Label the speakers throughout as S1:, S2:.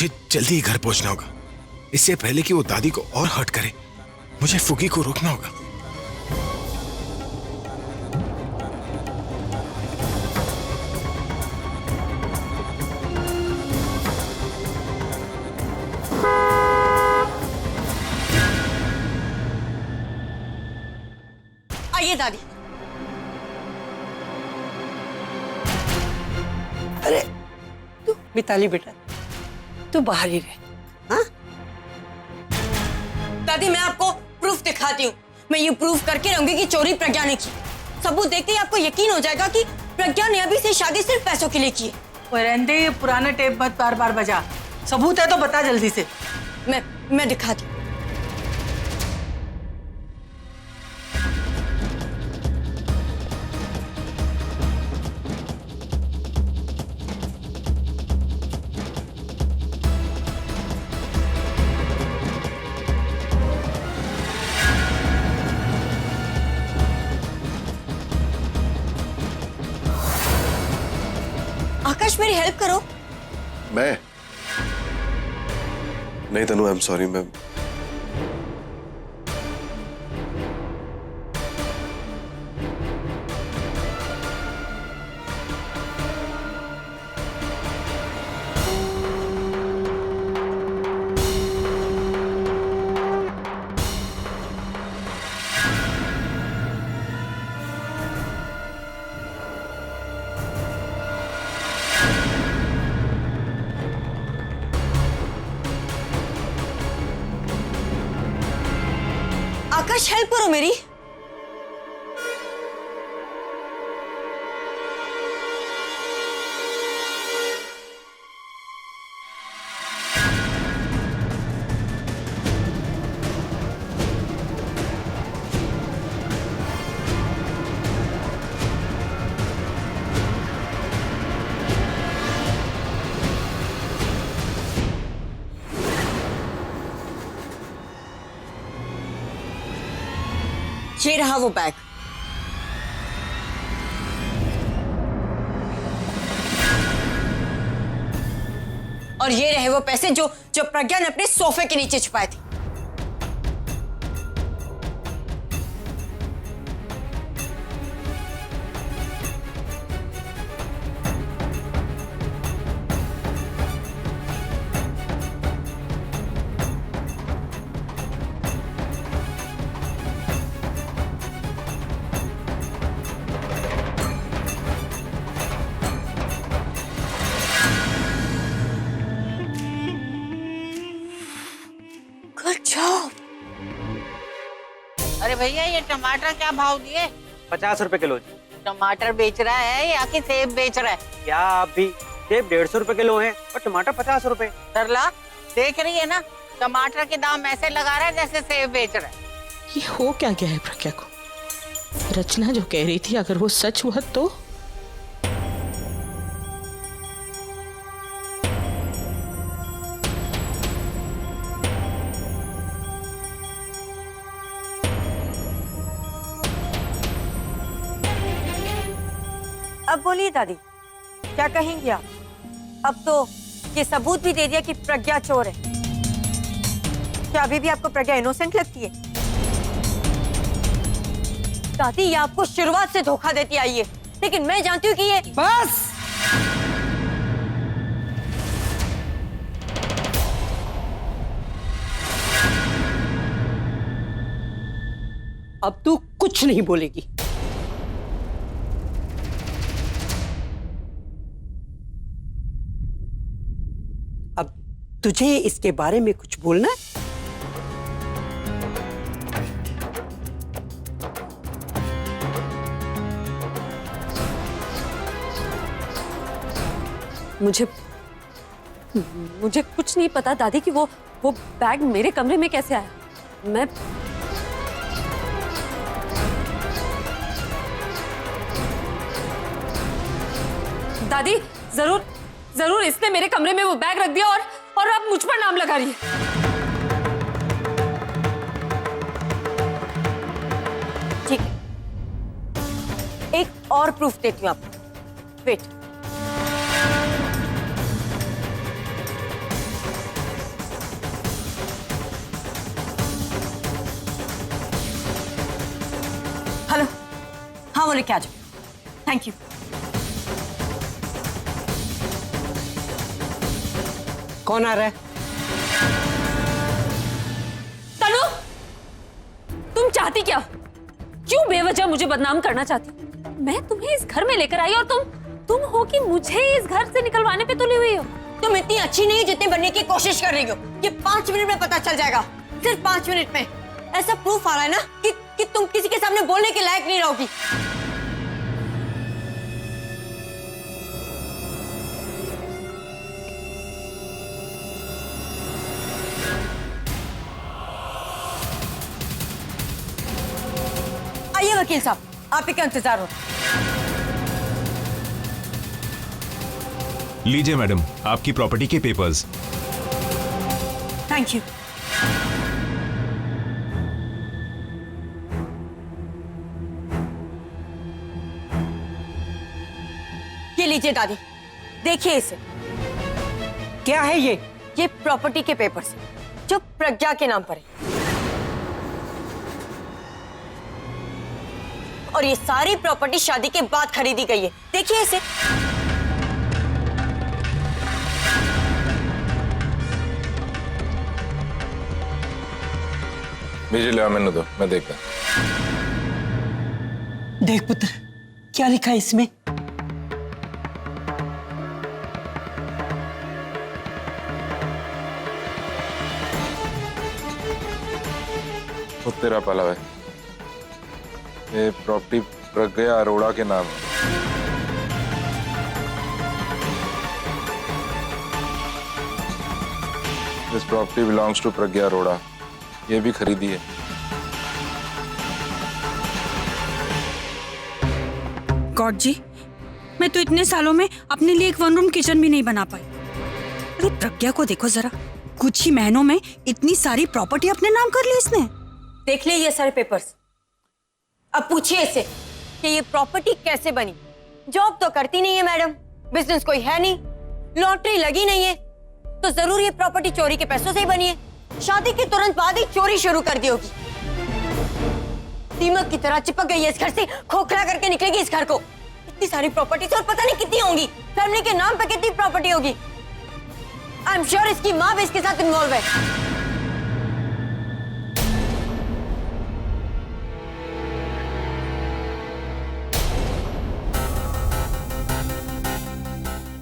S1: मुझे जल्दी ही घर पहुंचना होगा। इससे पहले कि वो दादी को और हर्ट करे, मुझे फुगी को रोकना होगा।
S2: आइए दादी।
S3: अरे तू मिताली बेटा, तू बाहर ही रह। हाँ
S2: दादी मैं आपको प्रूफ दिखाती हूँ। मैं ये प्रूफ करके रहूंगी कि चोरी प्रज्ञा ने की। सबूत देखते ही आपको यकीन हो जाएगा कि प्रज्ञा ने अभी से शादी सिर्फ पैसों के लिए की है।
S3: रहने ये पुराना टेप मत बार बार बजा। सबूत है तो बता जल्दी से।
S2: मैं दिखाती हूँ। आकाश मेरी हेल्प करो।
S4: मैं नहीं तनु, आई एम सॉरी। मैं
S2: आकाश हेल्प करो मेरी। ये रहा वो बैग। और ये रहे वो पैसे जो प्रज्ञा ने अपने सोफे के नीचे छुपाए थे। Good job.
S5: अरे भैया ये टमाटर क्या भाव दिए?
S6: 50 रुपए किलो जी।
S5: टमाटर बेच रहा है या कि सेब बेच रहा है?
S6: क्या आप भी? सेब 150 रुपए किलो है और टमाटर 50 रुपए।
S5: सरला देख रही है ना, टमाटर के दाम ऐसे लगा रहा है जैसे सेब बेच रहा है।
S7: ये हो क्या गया है प्रज्ञा को? रचना जो कह रही थी अगर वो सच हुआ तो?
S2: अब बोलिए दादी, क्या कहेंगी आप? अब तो ये सबूत भी दे दिया कि प्रज्ञा चोर है। क्या अभी भी आपको प्रज्ञा इनोसेंट लगती है? दादी ये आपको शुरुआत से धोखा देती आई है, लेकिन मैं जानती हूँ कि ये
S3: बस अब तू कुछ नहीं बोलेगी। अब तुझे इसके बारे में कुछ बोलना है?
S2: मुझे कुछ नहीं पता दादी कि वो बैग मेरे कमरे में कैसे आया। मैं दादी जरूर इसने मेरे कमरे में वो बैग रख दिया और अब मुझ पर नाम लगा रही है। ठीक है, एक और प्रूफ देती हूँ आपको। वेट, हाँ वो लेके आ जाओ। Thank you.
S3: कौन आ रहा है?
S8: तनु, तुम चाहती क्या? क्यों बेवजह मुझे बदनाम करना चाहती हो? मैं तुम्हें इस घर में लेकर आई और तुम हो कि मुझे इस घर से निकलवाने पे तुली हुई हो।
S2: तुम इतनी अच्छी नहीं जितनी बनने की कोशिश कर रही हो। ये 5 मिनट में पता चल जाएगा, सिर्फ 5 मिनट में। ऐसा प्रूफ आ रहा है ना कि तुम किसी के सामने बोलने के लायक नहीं रहोगी। आइए वकील साहब, आप ही का इंतजार हो।
S9: लीजिए मैडम, आपकी प्रॉपर्टी के पेपर्स।
S2: Thank you. ये लीजिए दादी, देखिए इसे।
S3: क्या है ये?
S2: ये प्रॉपर्टी के पेपर्स जो प्रज्ञा के नाम पर है, और ये सारी प्रॉपर्टी शादी के बाद खरीदी गई है। देखिए इसे।
S10: भेजिए, ले मैंने दो, मैं देखता।
S3: देख पुत्र, क्या लिखा है इसमें?
S10: खुद तेरा पाला है। ये प्रॉपर्टी प्रज्ञा अरोड़ा के नाम है। दिस प्रॉपर्टी बिलोंग्स टू प्रज्ञा अरोड़ा। ये भी खरीदी है।
S11: गॉड जी, मैं तो इतने सालों में अपने लिए एक 1 रूम किचन भी नहीं बना पाई। अरे प्रज्ञा को देखो जरा, कुछ ही महीनों में इतनी सारी प्रॉपर्टी अपने नाम कर ली इसने।
S2: देख लिए ये सारे पेपर्स। अब पूछिए इसे कि ये प्रॉपर्टी कैसे बनी। जॉब तो करती नहीं है मैडम, बिजनेस कोई है नहीं, लॉटरी लगी नहीं है, तो जरूर ये प्रॉपर्टी चोरी के पैसों से ही बनी है। शादी के तुरंत बाद ही चोरी शुरू कर दी होगी। दीमक की तरह चिपक गई है इस घर से, खोखला करके निकलेगी इस घर को। इतनी सारी प्रॉपर्टी और पता नहीं कितनी होंगी, फैमिली के नाम पे कितनी प्रॉपर्टी होगी। आई एम श्योर इसकी माँ भी इसके साथ इन्वॉल्व है।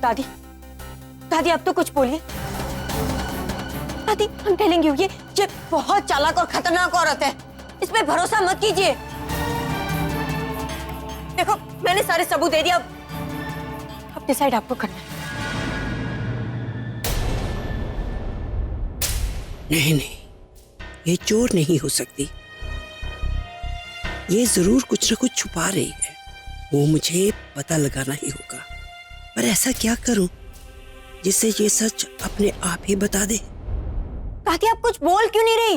S2: दादी, दादी आप तो कुछ बोलिए। दादी, I'm telling you, ये बहुत चालाक और खतरनाक औरत है, इस पे भरोसा मत कीजिए। देखो, मैंने सारे सबूत दे दिया, अब डिसाइड आपको करना है।
S12: नहीं नहीं, ये चोर नहीं हो सकती। ये जरूर कुछ न कुछ छुपा रही है, वो मुझे पता लगाना ही होगा। पर ऐसा क्या करूं जिससे ये सच अपने आप ही बता दे।
S2: दादी आप कुछ बोल क्यों नहीं रही?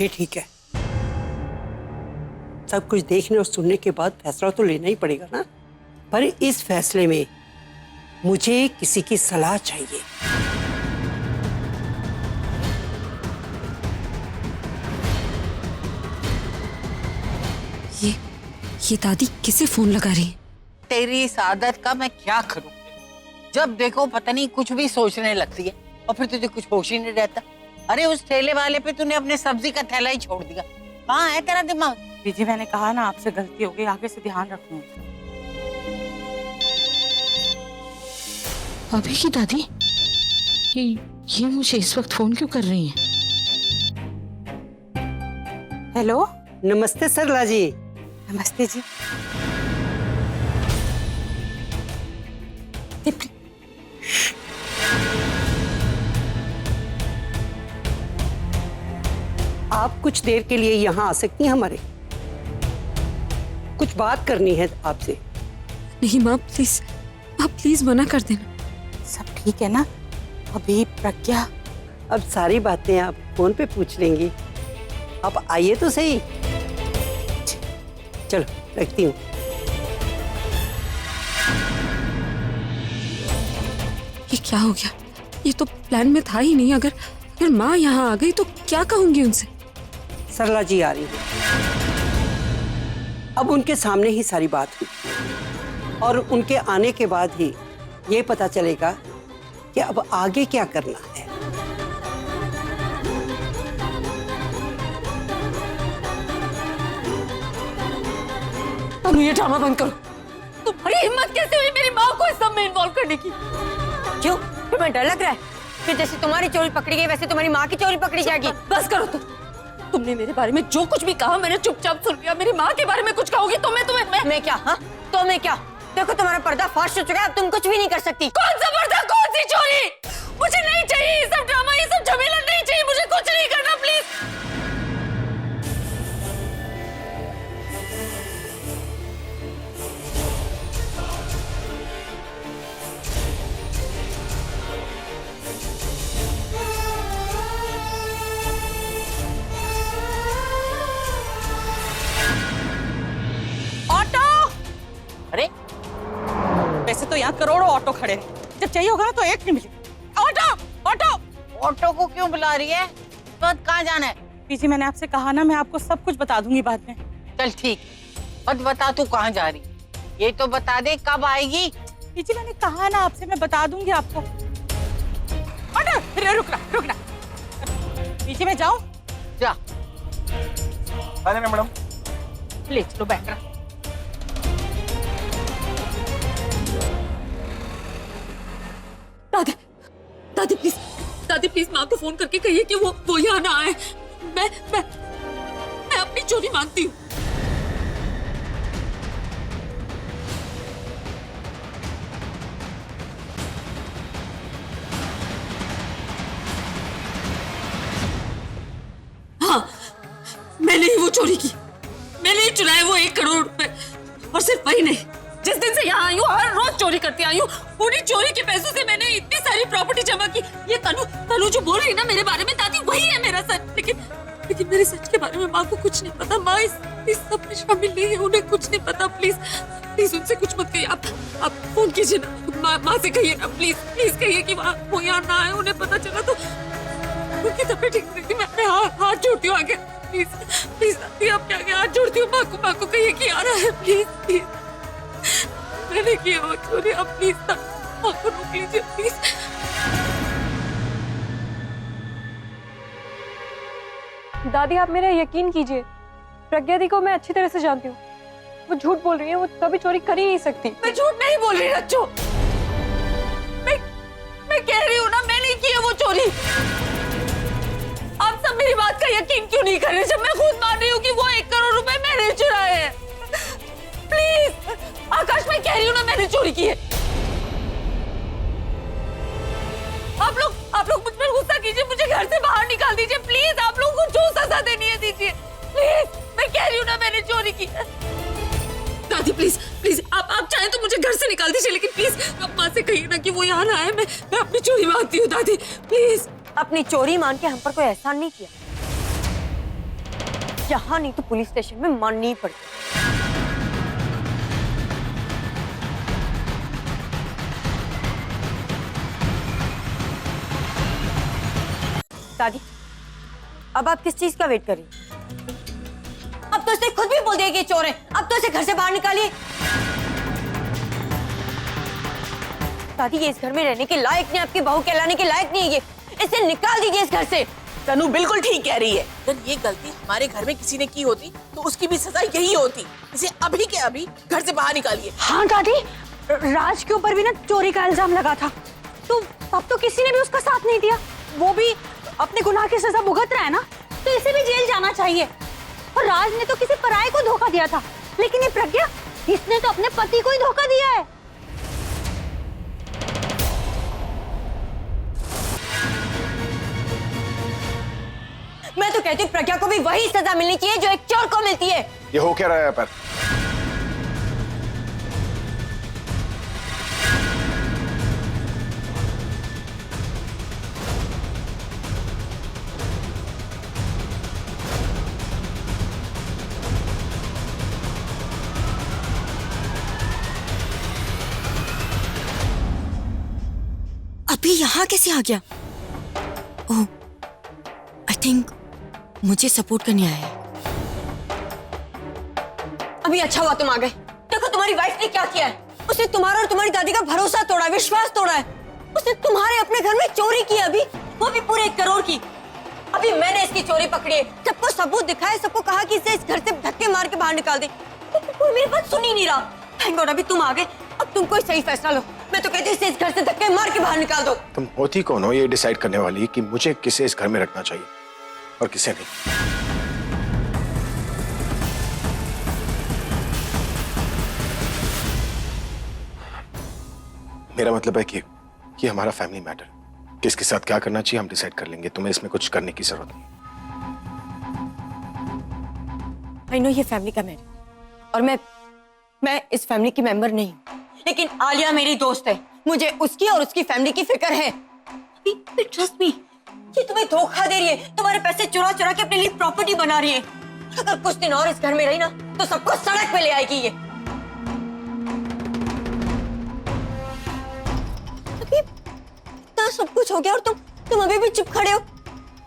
S3: ये ठीक है, सब कुछ देखने और सुनने के बाद फैसला तो लेना ही पड़ेगा ना। पर इस फैसले में मुझे किसी की सलाह चाहिए।
S11: ये दादी किसे फोन लगा रही है?
S5: तेरी इस आदत का मैं क्या करूं? जब देखो पता नहीं कुछ भी सोचने लगती है और फिर तुझे कुछ होश ही नहीं रहता। अरे उस ठेले वाले पे तूने अपने सब्जी का थैला ही छोड़ दिया। कहाँ है तेरा दिमाग?
S11: जी मैंने कहा ना आपसे गलती हो गई, आगे से ध्यान रखूंगी।
S7: अभी की दादी ये मुझे इस वक्त फोन क्यों कर रही हैं?
S11: हेलो,
S3: नमस्ते सरला जी।
S11: नमस्ते जी।
S3: आप कुछ देर के लिए यहाँ आ सकती हैं हमारे? कुछ बात करनी है आपसे।
S11: नहीं माँ, प्लीज मना कर देना। सब ठीक है ना? अभी प्रज्ञा।
S3: अब सारी बातें आप फोन पे पूछ लेंगी। आप आइए तो सही। चलो रखती हूँ।
S11: क्या हो गया? ये तो प्लान में था ही नहीं। अगर अगर माँ यहाँ आ गई तो क्या कहूंगी उनसे?
S3: सरला जी आ रही है। अब उनके सामने ही सारी बात हुई और उनके आने के बाद ही ये पता चलेगा कि अब आगे क्या करना है।
S8: तनु, ये ड्रामा बंद करो। तुम्हारी हिम्मत कैसे हुई मेरी माँ को इस सब में इन्वॉल्व करने की?
S2: क्यों? तुम्हें डर लग रहा है कि जैसे तुम्हारी चोरी पकड़ी गई वैसे तुम्हारी माँ की चोरी पकड़ी जाएगी?
S8: बस करो तुमने मेरे बारे में जो कुछ भी कहा मैंने चुपचाप सुन लिया। मेरी माँ के बारे में कुछ कहोगी तो
S2: मैं क्या? हाँ, तो मैं क्या? देखो तुम्हारा पर्दा फाश हो चुका है, अब तुम कुछ भी नहीं कर सकती।
S8: कौन सा पर्दा, कौन सी चोरी? मुझे नहीं चाहिए ये सब ड्रामा, ये सब झमेला नहीं चाहिए। मुझे कुछ नहीं करना, प्लीज।
S5: अरे
S7: वैसे तो यहाँ करोड़ों ऑटो खड़े हैं, जब चाहिए होगा ना तो एक नहीं मिलेगा। ऑटो ऑटो
S5: ऑटो को क्यों बुला रही है? तो कहाँ जाना है?
S7: पीछे मैंने आपसे कहा ना, मैं आपको सब कुछ बता दूंगी बाद में।
S5: चल ठीक, मत बता तू कहाँ जा रही, ये तो बता दे कब आएगी।
S7: पीछे मैंने कहा ना आपसे, मैं बता दूंगी आपको। ऑटो रुकना पीछे मैं जाऊं?
S5: जा
S10: मैडम।
S7: ले चलो, बैठ रहा।
S8: दादी प्लीज माँ को फोन करके कहिए कि वो यहाँ ना आए। मैं अपनी चोरी मांगती हूँ। हाँ, मैंने ही वो चोरी की, मैंने ही चुराए वो 1 करोड़ रुपए। और सिर्फ वही नहीं, जिस दिन से यहाँ आई हूँ हर रोज चोरी करती आई हूँ। उन्हीं चोरी के पैसों से मैंने इतनी सारी प्रॉपर्टी जमा की। ये तनु जो बोल रही है ना मेरे बारे में, दादी वही है मेरा सच। लेकिन मेरे सच के बारे में माँ को कुछ नहीं पता। माँ इस सब में शामिल नहीं है, उन्हें कुछ नहीं पता। प्लीज उनसे कुछ मत कहिए। आप फोन कीजिए ना, माँ से कहिए ना, प्लीज कहिए कि वो यहाँ ना आए। उन्हें पता चला तो उनकी तबीयत ठीक नहीं थी। मैं अपने हाथ जोड़ती हूँ आगे, प्लीज दादी आपके आगे हाथ जोड़ती हूँ। माँ को कहिए कि आ रहा है, प्लीज। मैंने किया वो चोरी, आप प्लीज माँ को रोक लीजिए, प्लीज।
S11: दादी आप मेरा यकीन कीजिए, प्रज्ञा दी को मैं अच्छी तरह से जानती हूँ। वो झूठ बोल रही है, वो कभी चोरी कर ही नहीं सकती।
S8: मैं झूठ नहीं बोल रही रच्चू, मैं कह रही हूँ ना, मैंने किया वो चोरी। आप सब मेरी बात का यकीन क्यों नहीं कर रहे जब मैं खुद मान रही हूँ कि वो 1 करोड़ रुपए मैंने चुराए हैं? प्लीज आकाश, मैं कह रही हूँ ना मैंने चोरी की है। आप लोग मुझ पर गुस्सा कीजिए, मुझे घर से बाहर निकाल दीजिए प्लीज। आप लोगों को जो सजा देनी है दीजिए प्लीज। मैं कह रही हूँ ना मैंने चोरी की है। दादी प्लीज आप चाहें तो मुझे घर से निकाल दीजिए, लेकिन प्लीज आप माँ से कहिए ना कि वो यहाँ ना आए। मैं अपनी चोरी मानती हूँ दादी, प्लीज।
S2: अपनी चोरी मान के हम पर कोई एहसान नहीं किया, यहाँ नहीं तो पुलिस स्टेशन में माननी ही पड़ती। दादी अब आप किस चीज का वेट कर रही हैं? अब तो इसने खुद भी बोल दिया कि चोर है, अब तो इसे घर से बाहर निकालिए। दादी ये इस घर में रहने के लायक नहीं, आपकी बहू कहलाने के लायक नहीं है ये, इसे निकाल दीजिए इस घर से।
S7: तनु बिल्कुल ठीक कह रही है। अगर ये गलती हमारे घर में किसी ने की होती तो उसकी भी सजा यही होती। इसे अभी के अभी घर से बाहर निकालिए।
S11: हाँ दादी, राज के ऊपर भी ना चोरी का इल्जाम लगा था, तो तब तो किसी ने भी उसका साथ नहीं दिया। वो भी अपने गुनाह की सजा भुगत रहा है ना, तो इसे भी जेल जाना चाहिए। और राज ने तो किसी पराये को धोखा दिया था, लेकिन ये प्रज्ञा, इसने तो अपने पति को ही धोखा दिया है।
S2: मैं तो कहती हूँ प्रज्ञा को भी वही सजा मिलनी चाहिए जो एक चोर को मिलती है।
S10: ये हो क्या रहा है यहाँ पर?
S2: अभी यहाँ कैसे आ गया? ओह, आई थिंक मुझे सपोर्ट करने आया है। अभी अच्छा हुआ तुम आ गए। देखो तुम्हारी वाइफ ने क्या किया है। उसने तुम्हारा और तुम्हारी दादी का भरोसा तोड़ा, विश्वास तोड़ा है। उसने तुम्हारे अपने घर में चोरी की, अभी वो भी पूरे 1 करोड़ की। अभी मैंने इसकी चोरी पकड़ी है, सबको सबूत दिखाए, सबको कहा कि इसे इस घर से धक्के मार के बाहर निकाल दे, कोई मेरी बात सुन ही नहीं रहा। थैंक गॉड अभी तुम आ गए। अब तुम कोई सही फैसला लो। मैं तो कहती हूँ इसे इस घर से धक्के मार के बाहर निकाल दो।
S1: तुम होती कौन हो ये डिसाइड करने वाली कि मुझे किसे इस घर में रखना चाहिए और किसे नहीं? मेरा मतलब है कि ये हमारा फैमिली मैटर, किसके साथ क्या करना चाहिए हम डिसाइड कर लेंगे। तुम्हें इसमें कुछ करने की जरूरत नहीं।
S2: आई नो ये फैमिली का मैटर और मैं इस फैमिली की मेंबर नहीं हूँ, लेकिन आलिया मेरी दोस्त है। मुझे उसकी और उसकी फैमिली की फिक्र है। ट्रस्ट मी, ये तुम्हें धोखा दे रही है, तुम्हारे पैसे चुरा चुरा के अपने लिए प्रॉपर्टी बना रही है। अगर कुछ दिन और इस घर में रही ना तो सबको सड़क पे ले आएगी ये। अभी इतना सब कुछ हो गया और तुम अभी भी चुप खड़े हो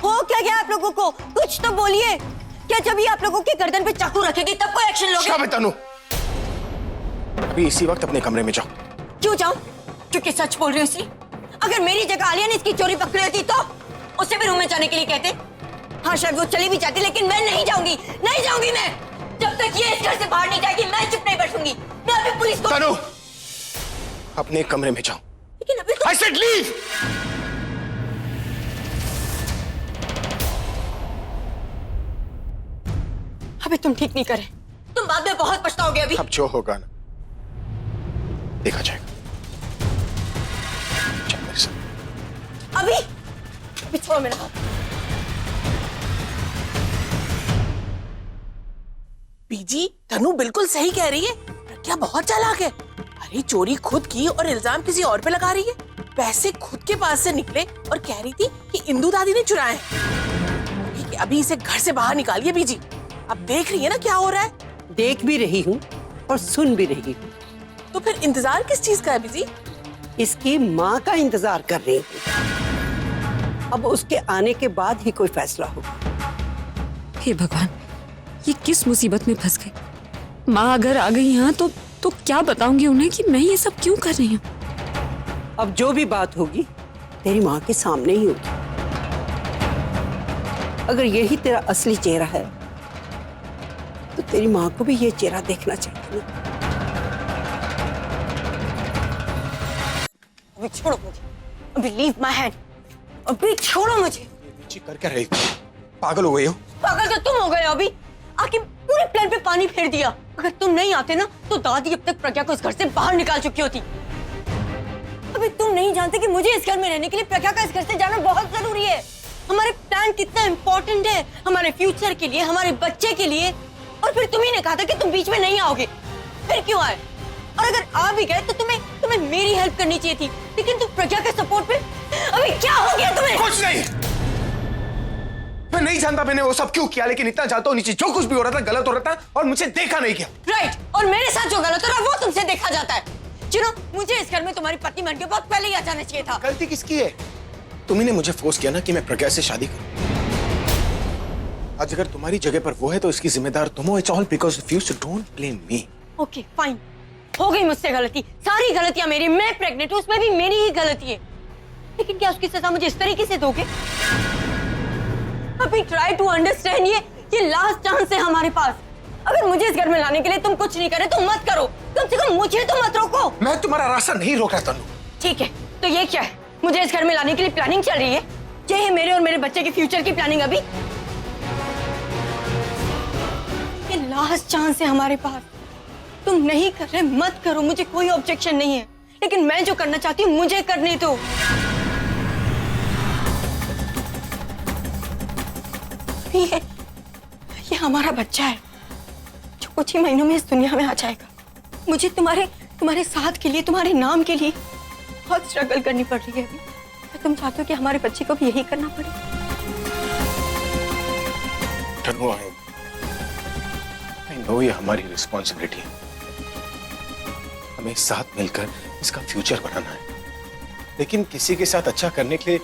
S2: क्या गया आप लोगों को? कुछ तो बोलिए। क्या जब ये आप लोगों के गर्दन पे चाकू रखेगी तब कोई एक्शन लोगे?
S1: क्या तनु, अभी इसी वक्त अपने कमरे में जाओ।
S2: क्यों जाऊं? क्योंकि सच बोल रही हूँ इसलिए। अगर मेरी जगह आलिया ने इसकी चोरी पकड़ी होती तो उसे भी रूम में जाने के लिए कहते। हाँ शायद वो चली भी जाती, लेकिन मैं नहीं जाऊंगी, नहीं जाऊंगी मैं। जब तक ये इस घर से बाहर नहीं जाएगी मैं चुप नहीं बैठूंगी। मैं अभी पुलिस को।
S1: तनु, अपने कमरे में जाओ।
S2: लेकिन अभी
S1: I said leave!
S2: अभी तुम ठीक नहीं करे, तुम बाद में बहुत पछताओगे। अभी
S1: अब जो होगा ना देखा जाएगा। चल मेरे साथ।
S2: अभी छोड़ो मेरा हाथ।
S7: बीजी, तनु बिल्कुल सही कह रही है। प्रज्ञा बहुत चालाक है। अरे चोरी खुद की और इल्जाम किसी और पे लगा रही है। पैसे खुद के पास से निकले और कह रही थी कि इंदु दादी ने चुराए हैं। अभी इसे घर से बाहर निकालिए बीजी। अब देख रही है ना क्या हो रहा है।
S3: देख भी रही हूँ और सुन भी रही हूँ।
S7: तो फिर इंतजार किस चीज का है बीजी?
S3: इसकी माँ का इंतजार कर रही हूँ। अब उसके आने के बाद ही कोई फैसला होगा।
S8: हे भगवान, ये किस मुसीबत में फंस गई। माँ अगर आ गई यहाँ तो क्या बताऊंगी उन्हें कि मैं ये सब क्यों कर रही हूँ।
S3: अब जो भी बात होगी तेरी माँ के सामने ही होगी। अगर यही तेरा असली चेहरा है तो तेरी माँ को भी ये चेहरा देखना चाहिए।
S2: अभी छोड़ो मुझे, अभी लीव माय हैंड, अभी छोड़ो मुझे।
S1: कर क्या रही? पागल हो गई हो?
S2: पागल तो तुम हो गए हो। अभी आके पूरे प्लान पे पानी फेर दिया। अगर तुम नहीं आते ना तो दादी अब तक प्रज्ञा को इस घर से बाहर निकाल चुकी होती। अभी तुम नहीं जानते कि मुझे इस घर में रहने के लिए प्रज्ञा का इस घर से जाना बहुत जरूरी है। हमारे प्लान कितना इम्पोर्टेंट है, हमारे फ्यूचर के लिए, हमारे बच्चे के लिए। और फिर तुम ही ने कहा था कि तुम बीच में नहीं आओगे, फिर क्यों आए? और अगर आ भी गए तो तुम्हें मेरी हेल्प करनी चाहिए थी, लेकिन तुम प्रज्ञा के सपोर्ट पे। अभी क्या हो गया तुम्हें?
S1: कुछ नहीं, मैं नहीं जानता मैंने वो सब क्यों किया, लेकिन इतना जानता हूँ नीचे जो कुछ भी हो रहा था गलत हो रहा था और मुझे देखा नहीं गया।
S2: राइट, और मेरे साथ जो गलत हो रहा है वो तुमसे देखा जाता है। मुझे इस घर में तुम्हारी पत्नी बन के बहुत पहले ही आ जाना चाहिए था।
S1: गलती किसकी है? तुम्ही ने मुझे फोर्स किया ना कि मैं प्रज्ञा से शादी करूं। आज अगर तुम्हारी जगह पर वो है तो इसकी जिम्मेदार तुम हो। It's all because of you, so don't blame me.
S2: Okay fine, हो गई मुझसे गलती। सारी गलतियां मेरी। मैं प्रेग्नेंट हूं, उसमें भी मेरी ही गलती है। लेकिन क्या उसकी सजा मुझे इस तरीके से दोगे? अभी ट्राई टू अंडरस्टैंड, ये लास्ट चांस है हमारे पास। अगर मुझे इस घर में लाने के लिए तुम कुछ नहीं करे तो मत करो, कम से कम मुझे तो मत रोको।
S1: मैं तुम्हारा रास्ता नहीं रोक रहा तनु।
S2: ठीक है, तो ये क्या है? मुझे इस घर में लाने के लिए प्लानिंग चल रही है? ये है मेरे और मेरे बच्चे के फ्यूचर की प्लानिंग? अभी ये लास्ट चांस है हमारे पास। तुम नहीं कर रहे मत करो, मुझे कोई ऑब्जेक्शन नहीं है, लेकिन मैं जो करना चाहती हूँ मुझे करने दो। ये हमारा बच्चा है जो कुछ ही महीनों में इस दुनिया में आ जाएगा। मुझे तुम्हारे साथ के लिए, तुम्हारे नाम के लिए बहुत स्ट्रगल करनी पड़ रही है अभी। तुम चाहते हो कि हमारे बच्चे को भी यही करना पड़े?
S1: I know ये हमारी रिस्पॉन्सिबिलिटी है, हमें साथ मिलकर इसका फ्यूचर बनाना है। लेकिन किसी के साथ अच्छा करने के लिए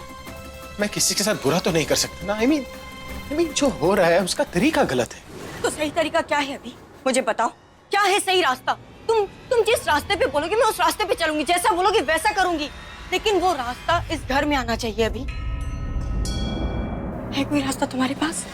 S1: मैं किसी के साथ बुरा तो नहीं कर सकता ना। आई मीन जो हो रहा है उसका तरीका गलत है।
S2: तो सही तरीका क्या है अभी, मुझे बताओ, क्या है सही रास्ता? तुम जिस रास्ते पे बोलोगे मैं उस रास्ते पे चलूंगी, जैसा बोलोगे वैसा करूंगी, लेकिन वो रास्ता इस घर में आना चाहिए। अभी है कोई रास्ता तुम्हारे पास?